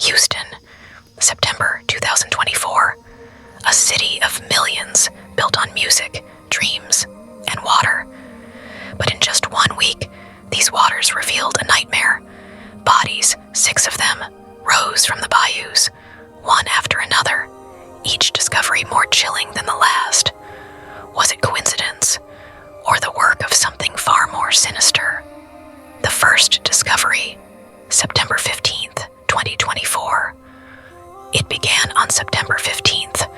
Houston, September 2024. A city of millions built on music, dreams, and water. But in just 1 week, these waters revealed a nightmare. Bodies, 6 of them, rose from the bayous, one after another, each discovery more chilling than the last. Was it coincidence, or the work of something far more sinister? The first discovery, September 15th, 2024. It began on September 15th.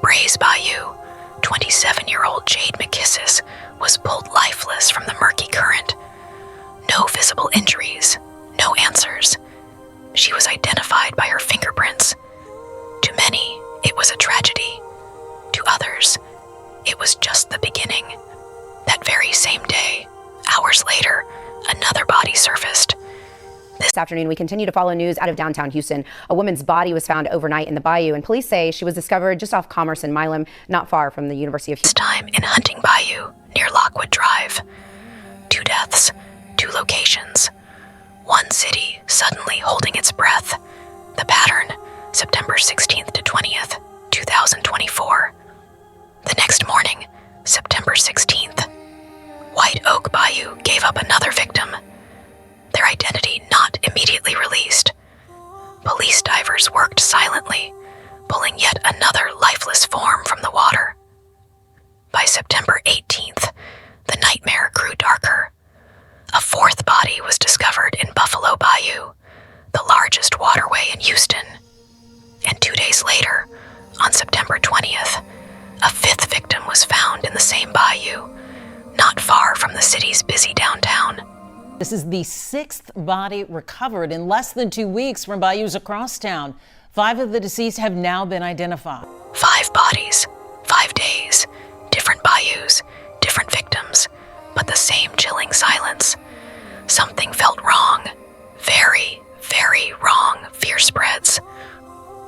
Brays Bayou, 27-year-old Jade McKissis was pulled lifeless from the murky current. No visible injuries, no answers. She was identified by her fingerprints. To many, it was a tragedy. To others, it was just the beginning. That very same day, hours later, another body surfaced. This afternoon, we continue to follow news out of downtown Houston. A woman's body was found overnight in the bayou, and police say she was discovered just off Commerce and Milam, not far from the University of Houston. This time in Hunting Bayou, near Lockwood Drive. 2 deaths, 2 locations. One city suddenly holding its breath. The pattern, September 16th to 20th, 2024. The next morning, September 16th, White Oak Bayou gave up another victim. Their identity not immediately released. Police divers worked silently, pulling yet another lifeless form from the water. By September 18th, the nightmare grew darker. A 4th body was discovered in Buffalo Bayou, the largest waterway in Houston. And 2 days later, on September 20th, a 5th victim was found in the same bayou, not far from the city's busy downtown. This is the 6th body recovered in less than 2 weeks from bayous across town. 5 of the deceased have now been identified. 5 bodies, 5 days, different bayous, different victims, but the same chilling silence. Something felt wrong. Very, very wrong. Fear spreads.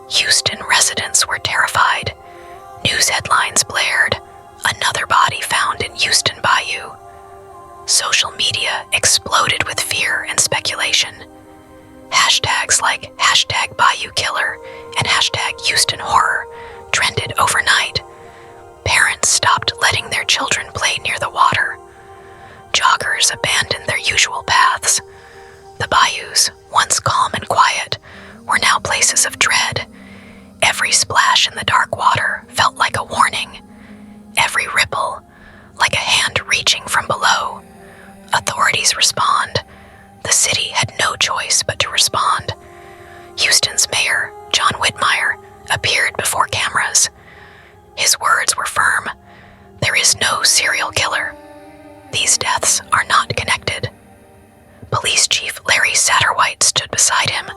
Houston residents were terrified. News headlines blared. Another body found in Houston Bayou. Social media exploded with fear and speculation. Hashtags like #Bayou Killer and #Houston Horror trended overnight. Parents stopped letting their children play near the water. Joggers abandoned their usual paths. The bayous, once calm and quiet, were now places of dread. Every splash in the dark water felt like a warning. Every ripple, like a hand reaching from below. Authorities respond. The city had no choice but to respond. Houston's mayor, John Whitmire, appeared before cameras. His words were firm. There is no serial killer. These deaths are not connected. Police Chief Larry Satterwhite stood beside him.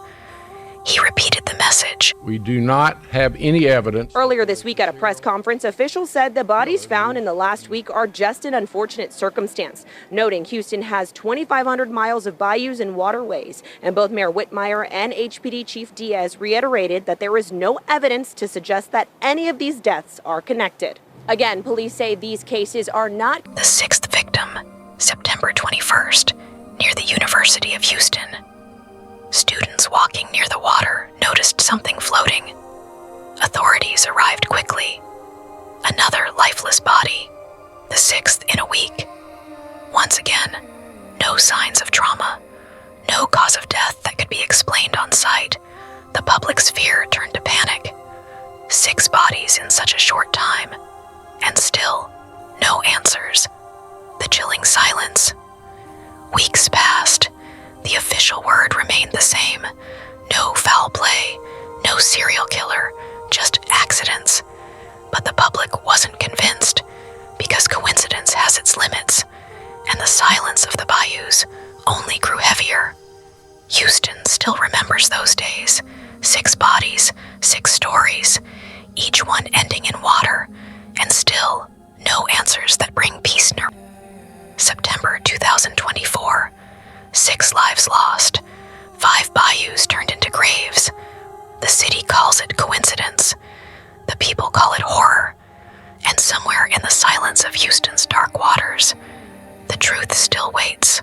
He repeated the message. We do not have any evidence. Earlier this week at a press conference, officials said the bodies found in the last week are just an unfortunate circumstance, noting Houston has 2,500 miles of bayous and waterways. And both Mayor Whitmire and HPD Chief Diaz reiterated that there is no evidence to suggest that any of these deaths are connected. Again, police say these cases are not. The 6th victim, September 21st, near the University of Houston. Students walking near the water noticed something floating. Authorities arrived quickly. Another lifeless body, the 6th in a week. Once again, no signs of trauma, no cause of death that could be explained on site. The public's fear turned to panic. 6 bodies in such a short time, and still no answers. The chilling silence. Weeks passed. The official word remained the same. No foul play, no serial killer, just accidents. But the public wasn't convinced, because coincidence has its limits, and the silence of the bayous only grew heavier. Houston still remembers those days. 6 bodies, 6 stories, each one ending in water, and still no answers that bring peace near. September 2024. 6 lives lost, 5 bayous turned into graves. The city calls it coincidence. The people call it horror. And somewhere in the silence of Houston's dark waters, the truth still waits.